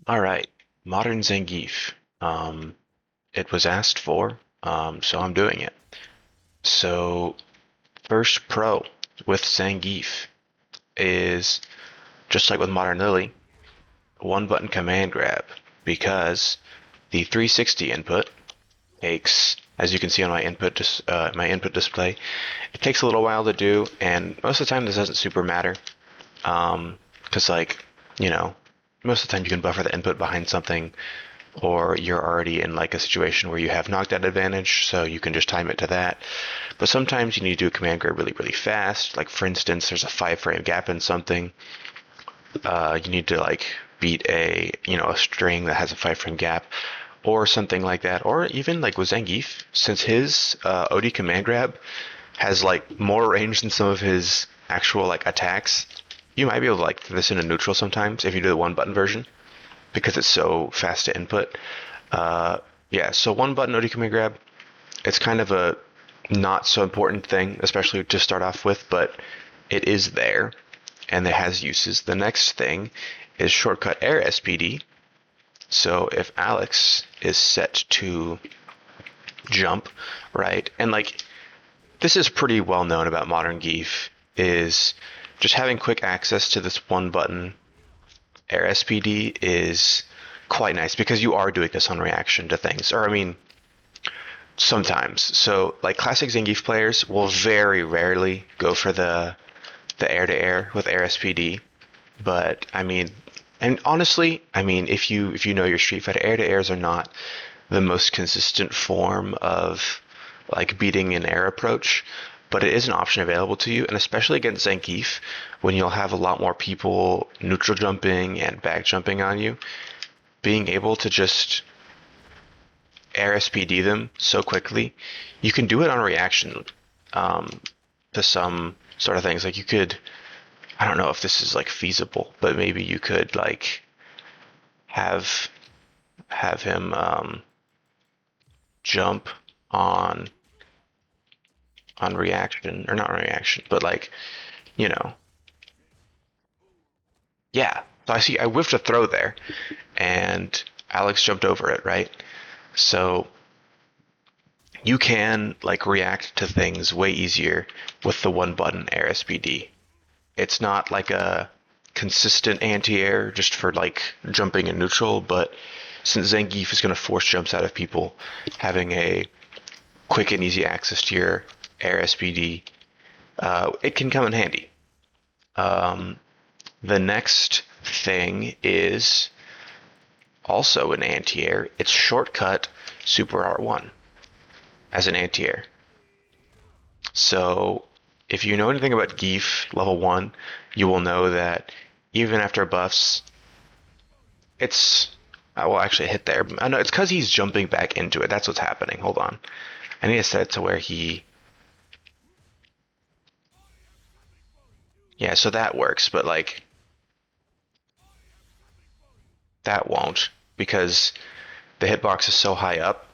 All right, Modern Zangief. It was asked for, so I'm doing it. So first pro with Zangief is just like with Modern Lily, one button command grab because the 360 input takes, as you can see on my input display, it takes a little while to do, and most of the time this doesn't super matter, because like you know, most of the time you can buffer the input behind something or you're already in like a situation where you have knockdown advantage, so you can just time it to that. But sometimes you need to do a command grab really, really fast. Like for instance, there's a 5 frame gap in something. You need to like beat a string that has a 5 frame gap, or something like that. Or even like with Zangief, since his OD command grab has like more range than some of his actual like attacks, you might be able to like throw this into neutral sometimes if you do the one button version because it's so fast to input. Uh, yeah, so one button OD command grab, it's kind of a not so important thing, especially to start off with, but it is there and it has uses. The next thing is shortcut air SPD. So if Alex is set to jump, right, and like this is pretty well known about modern Gief, is just having quick access to this one button air SPD is quite nice because you are doing this on reaction to things. Or I mean, sometimes. So like classic Zangief players will very rarely go for the air to air with air SPD. But I mean, and honestly, I mean, if you know your Street Fighter, air to airs are not the most consistent form of like beating an air approach, but it is an option available to you, and especially against Zangief, when you'll have a lot more people neutral jumping and back jumping on you, being able to just air SPD them so quickly, you can do it on reaction um, to some sort of things. Like you could, I don't know if this is like feasible, but maybe you could like have have him jump on on reaction or not on reaction, but like you know, yeah. So I whiffed a throw there, and Alex jumped over it, right? So you can like react to things way easier with the one button air SPD. It's not like a consistent anti-air just for like jumping in neutral, but since Zangief is going to force jumps out of people, having a quick and easy access to your air SPD, it can come in handy. Um, the next thing is also an anti-air. It's shortcut Super R1 as an anti-air. So if you know anything about Gief level 1, you will know that even after buffs, it's well actually hit there. I know it's because he's jumping back into it. That's what's happening. Hold on. I need to set it to where he. Yeah, so that works, but like that won't because the hitbox is so high up.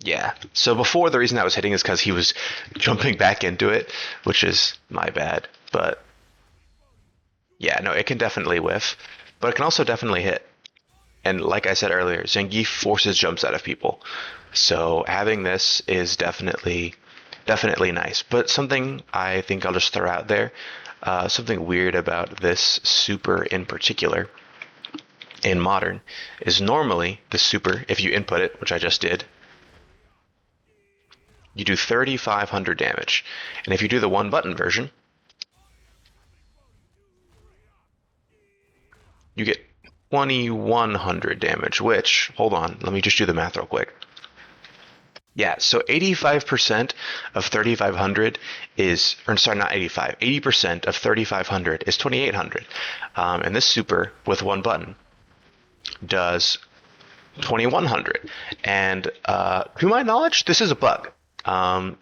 Yeah. So before the reason that was hitting is because he was jumping back into it, which is my bad. But yeah, no, it can definitely whiff, but it can also definitely hit. And like I said earlier, Zangief forces jumps out of people. So having this is definitely nice. But something I think I'll just throw out there, something weird about this super in particular in modern is normally the super, if you input it, which I just did, you do 3,500 damage. And if you do the one button version, you get 2,100 damage, which, hold on, let me just do the math real quick. Yeah, so 85% of 3,500 is, or sorry, not 85, 80% of 3,500 is 2,800. And this super with one button does 2,100. And to my knowledge, this is a bug.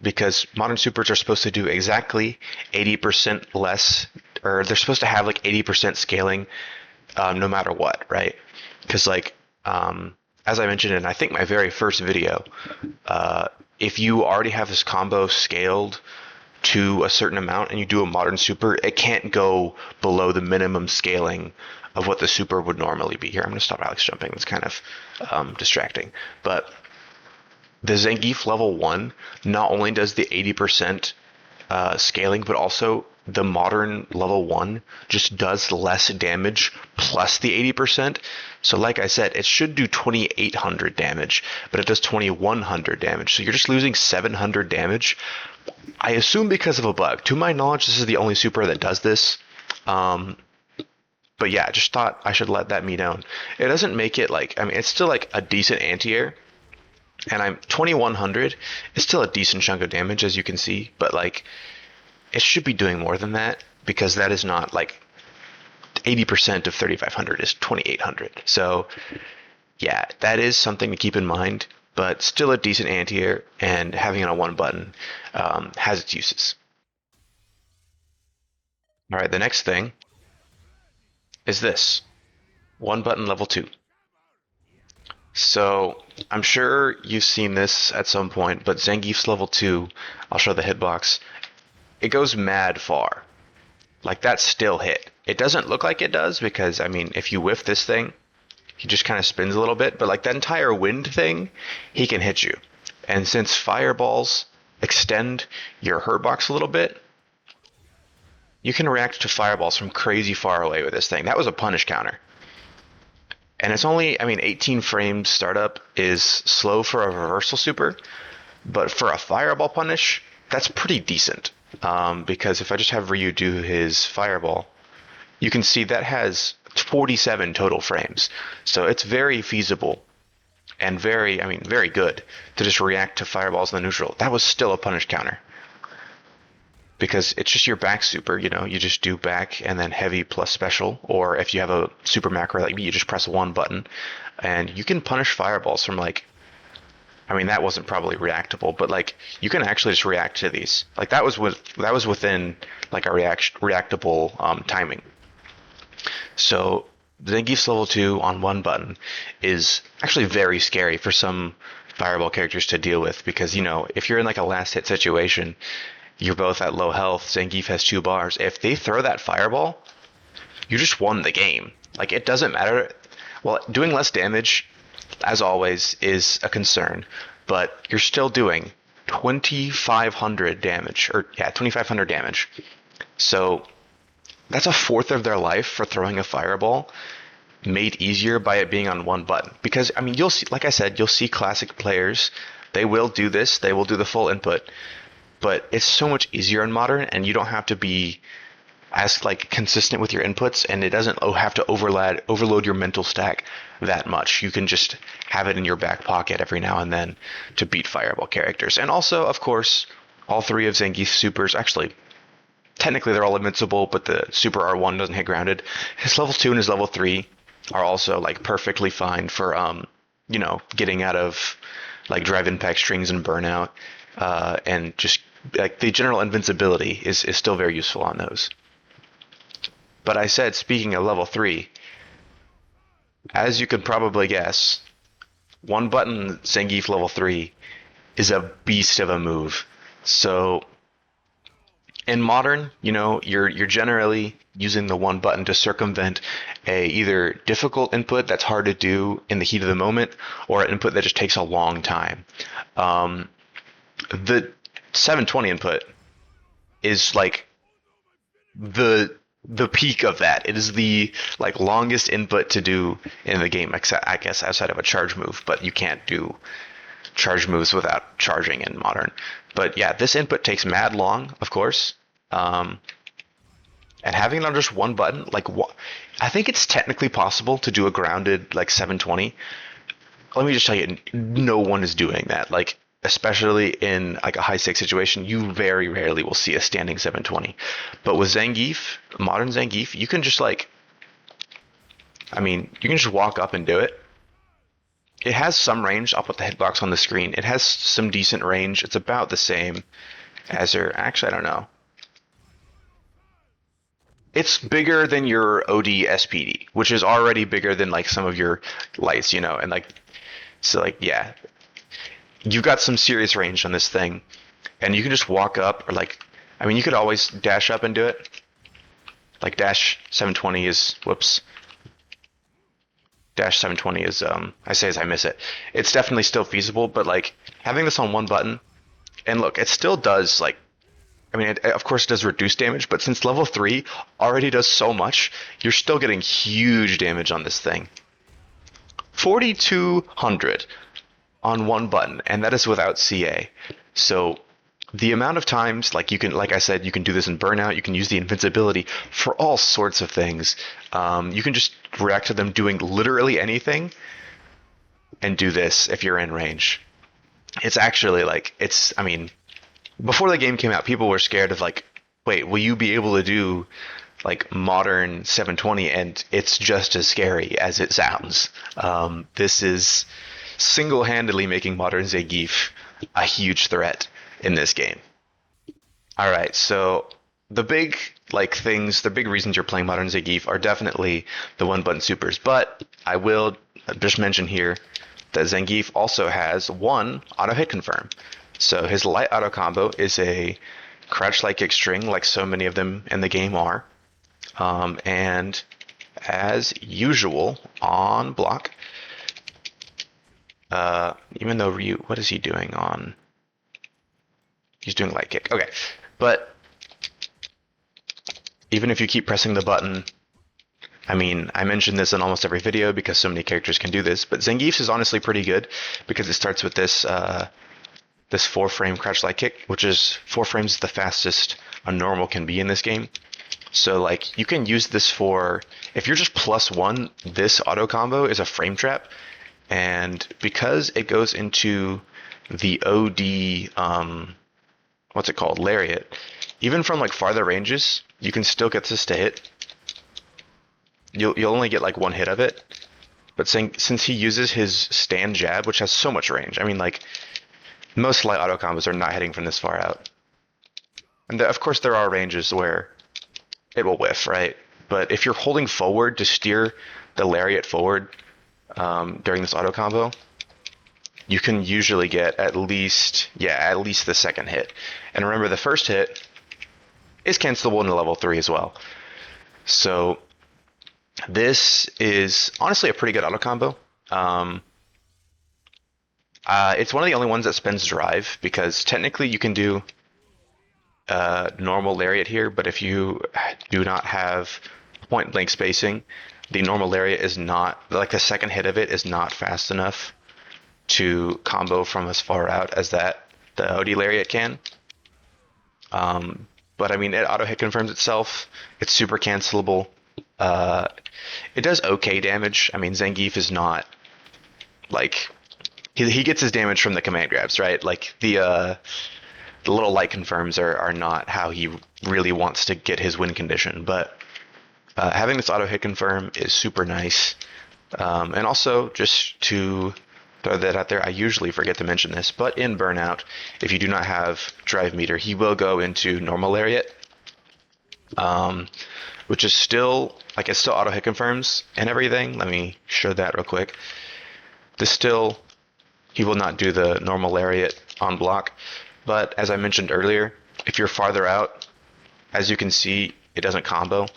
Because modern supers are supposed to do exactly 80% less, or they're supposed to have like 80% scaling no matter what, right? Because like as I mentioned in I think my very first video, if you already have this combo scaled to a certain amount and you do a modern super, it can't go below the minimum scaling of what the super would normally be. Here, I'm going to stop Alex jumping. That's kind of distracting. But the Zangief level 1 not only does the 80% scaling, but also the modern level 1 just does less damage plus the 80%. So like I said, it should do 2800 damage, but it does 2100 damage. So you're just losing 700 damage. I assume because of a bug. To my knowledge, this is the only super that does this. But yeah, just thought I should let that me down. It doesn't make it like, I mean, it's still like a decent anti-air, and I'm 2100. It's still a decent chunk of damage, as you can see, but like, it should be doing more than that, because that is not like 80% of 3500 is 2800. So yeah, that is something to keep in mind, but still a decent anti-air, and having it on one button has its uses. All right, the next thing is this one button level 2. So I'm sure you've seen this at some point, but Zangief's level 2, I'll show the hitbox, it goes mad far. Like, that still hit. It doesn't look like it does because, I mean, if you whiff this thing, he just kind of spins a little bit, but like that entire wind thing, he can hit you. And since fireballs extend your hurt box a little bit, you can react to fireballs from crazy far away with this thing. That was a punish counter. And it's only, I mean, 18 frames startup is slow for a reversal super, but for a fireball punish, that's pretty decent. Because if I just have Ryu do his fireball, you can see that has 47 total frames. So it's very feasible and very, I mean, very good to just react to fireballs in the neutral. That was still a punish counter, because it's just your back super, you know, you just do back and then heavy plus special, or if you have a super macro like me, you just press one button and you can punish fireballs from like, I mean, that wasn't probably reactable, but like you can actually just react to these. Like that was within like a reactable timing. So Zangief's level 2 on one button is actually very scary for some fireball characters to deal with, because, you know, if you're in like a last hit situation, you're both at low health, Zangief has 2 bars. If they throw that fireball, you just won the game. Like, it doesn't matter. Well, doing less damage, as always, is a concern, but you're still doing 2,500 damage, or yeah, 2,500 damage. So that's a fourth of their life for throwing a fireball, made easier by it being on one button. Because, I mean, you'll see, like I said, you'll see classic players, they will do this, they will do the full input, but it's so much easier in modern, and you don't have to be as like consistent with your inputs, and it doesn't have to overload your mental stack that much. You can just have it in your back pocket every now and then to beat fireball characters. And also, of course, all 3 of Zangief's supers, actually technically they're all invincible, but the super R1 doesn't hit grounded. His level 2 and his level 3 are also like perfectly fine for you know, getting out of like drive impact strings and burnout, and just like the general invincibility is still very useful on those. But I said, speaking of level 3, as you could probably guess, one button Zangief level 3 is a beast of a move. So in modern, you know, you're generally using the one button to circumvent a either difficult input that's hard to do in the heat of the moment, or an input that just takes a long time. The 720 input is like the peak of that. It is the like longest input to do in the game, except I guess outside of a charge move, but you can't do charge moves without charging in modern. But yeah, this input takes mad long, of course. And having it on just one button, like I think it's technically possible to do a grounded like 720. Let me just tell you, no one is doing that. Like, especially in like a high stakes situation, you very rarely will see a standing 720. But with Zangief, modern Zangief, you can just like, I mean, you can just walk up and do it. It has some range. I'll put the hitbox on the screen. It has some decent range. It's about the same as your, actually, I don't know. It's bigger than your OD SPD, which is already bigger than like some of your lights, you know, and like, so like, yeah, you've got some serious range on this thing, and you can just walk up, or like, I mean, you could always dash up and do it. Like dash 720 is, whoops, dash 720 is I say as I miss it. It's definitely still feasible, but like having this on one button, and look, it still does like I mean, of course, it does reduce damage, but since level 3 already does so much, you're still getting huge damage on this thing. 4,200 on one button, and that is without CA. So the amount of times, like you can, like I said, you can do this in Burnout. You can use the invincibility for all sorts of things. You can just react to them doing literally anything, and do this if you're in range. It's actually like it's. I mean, before the game came out, people were scared of like, wait, will you be able to do like modern 720? And it's just as scary as it sounds. This is single-handedly making modern Zangief a huge threat in this game. All right, so the big like things, the big reasons you're playing modern Zangief are definitely the one-button supers. But I will just mention here that Zangief also has one auto hit confirm. So his light auto combo is a crouch light kick string, like so many of them in the game are. And as usual on block, even though Ryu, what is he doing on? He's doing light kick. Okay, but even if you keep pressing the button, I mean, I mention this in almost every video because so many characters can do this, but Zangief's is honestly pretty good because it starts with this this 4-frame crouch light kick, which is 4 frames the fastest a normal can be in this game. So like you can use this for if you're just +1, this auto combo is a frame trap, and because it goes into the OD what's it called, lariat, even from like farther ranges, you can still get this to hit. You'll only get like one hit of it, but since he uses his stand jab, which has so much range, I mean like most light auto combos are not hitting from this far out. And of course there are ranges where it will whiff, right? But if you're holding forward to steer the lariat forward during this auto combo, you can usually get at least the second hit. And remember, the first hit is cancelable in level 3 as well. So this is honestly a pretty good auto combo. It's one of the only ones that spends drive, because technically you can do normal lariat here, but if you do not have point blank spacing, the normal lariat is not, like the second hit of it is not fast enough to combo from as far out as that the OD lariat can. But I mean, it auto hit confirms itself. It's super cancelable. It does okay damage. I mean, Zangief is not like he gets his damage from the command grabs, right? Like the little light confirms are not how he really wants to get his win condition. But having this auto hit confirm is super nice. And also, just to throw that out there, I usually forget to mention this, but in Burnout, if you do not have drive meter, he will go into normal lariat, which is still, like, it still auto hit confirms and everything. Let me show that real quick. He will not do the normal lariat on block, but as I mentioned earlier, if you're farther out, as you can see, it doesn't combo.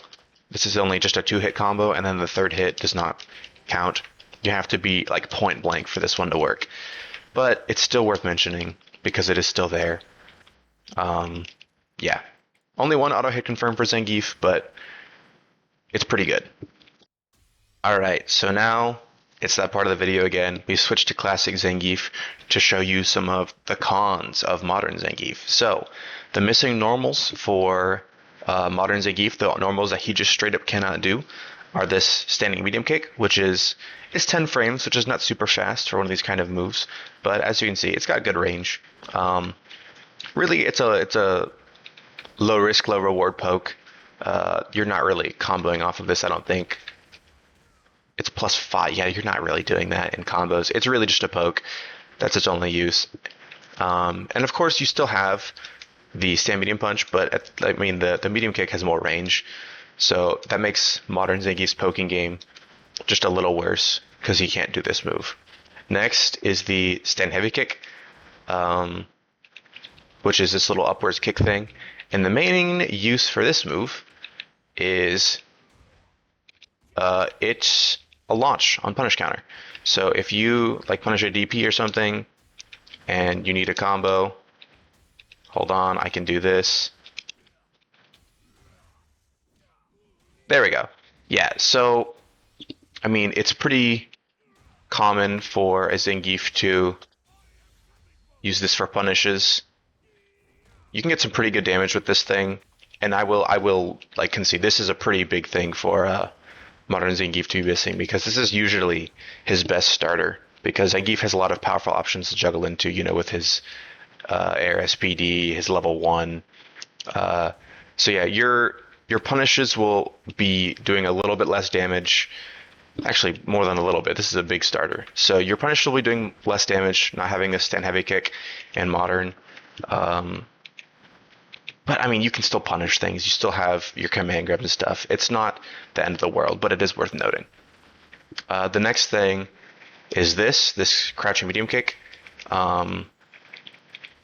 This is only just a 2-hit combo, and then the third hit does not count. You have to be like point blank for this one to work, but it's still worth mentioning because it is still there. Yeah, only one auto hit confirm for Zangief, but it's pretty good. All right, so now it's that part of the video again. We switched to Classic Zangief to show you some of the cons of Modern Zangief. So the missing normals for Modern Zangief, the normals that he just straight up cannot do, are this standing medium kick, which is 10 frames, which is not super fast for one of these kind of moves, but as you can see, it's got good range. Really, it's a low risk, low reward poke. You're not really comboing off of this, I don't think. It's +5. Yeah, you're not really doing that in combos. It's really just a poke. That's its only use. And of course, you still have the stand medium punch, but the medium kick has more range. So that makes Modern Zangief's poking game just a little worse because he can't do this move. Next is the stand heavy kick, which is this little upwards kick thing. And the main use for this move is it a launch on punish counter. So if you like punish a DP or something and you need a combo, hold on, I can do this. There we go. Yeah, so I mean, it's pretty common for a Zangief to use this for punishes. You can get some pretty good damage with this thing, and I will like concede this is a pretty big thing for Modern Zangief to be missing because this is usually his best starter because Zangief has a lot of powerful options to juggle into, you know, with his Air SPD, his level 1. Uh, so yeah, your punishes will be doing a little bit less damage. Actually, more than a little bit. This is a big starter. So your punish will be doing less damage, not having a stand heavy kick in modern. Um, but I mean, you can still punish things. You still have your command grab and stuff. It's not the end of the world, but it is worth noting. The next thing is this crouching medium kick. Um,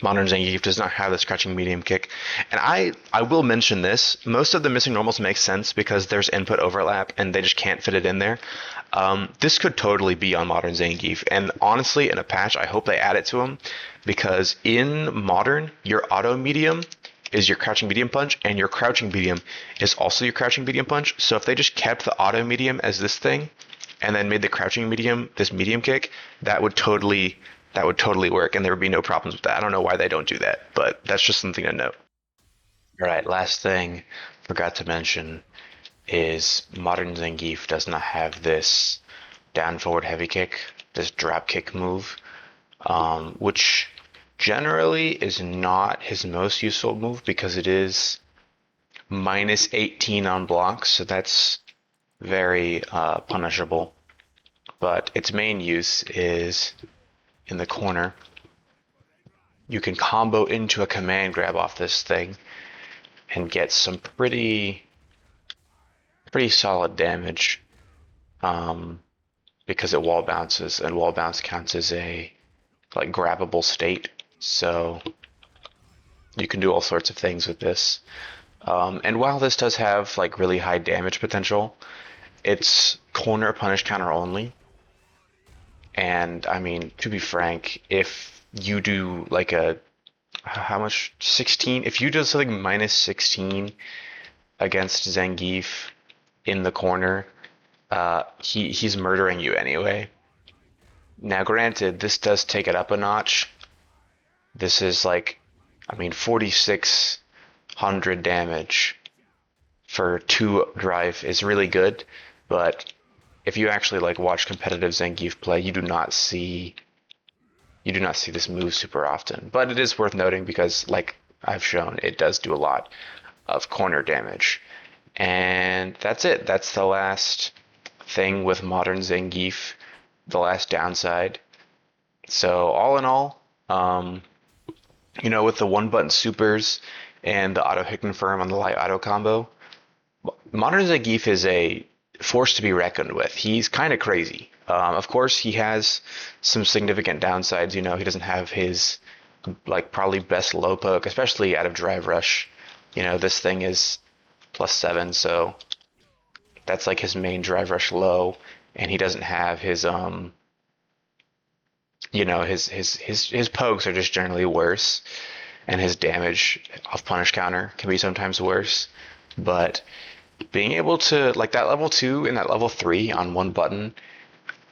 Modern Zangief does not have this crouching medium kick. And I will mention this. Most of the missing normals make sense because there's input overlap and they just can't fit it in there. This could totally be on Modern Zangief. And honestly, in a patch, I hope they add it to him because in Modern, your auto medium is your crouching medium punch and your crouching medium is also your crouching medium punch. So if they just kept the auto medium as this thing and then made the crouching medium this medium kick, that would totally work, and there would be no problems with that. I don't know why they don't do that, but that's just something to note. All right, last thing forgot to mention is Modern Zangief does not have this down forward heavy kick, this drop kick move, which generally is not his most useful move because it is minus 18 on blocks, so that's very punishable. But its main use is in the corner. You can combo into a command grab off this thing and get some pretty solid damage because it wall bounces and wall bounce counts as a like grabbable state. So you can do all sorts of things with this. And while this does have like really high damage potential, it's corner punish counter only. And I mean, to be frank, if you do like a how much 16? If you do something minus 16 against Zangief in the corner, he's murdering you anyway. Now, granted, this does take it up a notch. This is like, I mean, 4,600 damage for 2 drive is really good, but if you actually like watch competitive Zangief play, you do not see this move super often. But it is worth noting because, like I've shown, it does do a lot of corner damage. And that's it. That's the last thing with Modern Zangief, the last downside. So all in all, with the one button supers and the auto hit confirm on the light auto combo, Modern Zangief is a force to be reckoned with. He's kind of crazy. Of course, he has some significant downsides. He doesn't have his like probably best low poke, especially out of drive rush. This thing is +7, so that's like his main drive rush low, and he doesn't have his his pokes are just generally worse, and his damage off punish counter can be sometimes worse. But being able to like that level 2 and that level 3 on one button,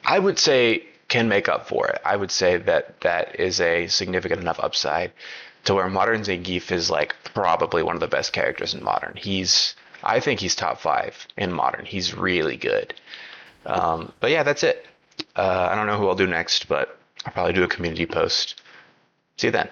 I would say can make up for it. I would say that is a significant enough upside to where Modern Zangief is like probably one of the best characters in Modern. I think he's top 5 in Modern. He's really good. But yeah, that's it. I don't know who I'll do next, but I'll probably do a community post. See you then.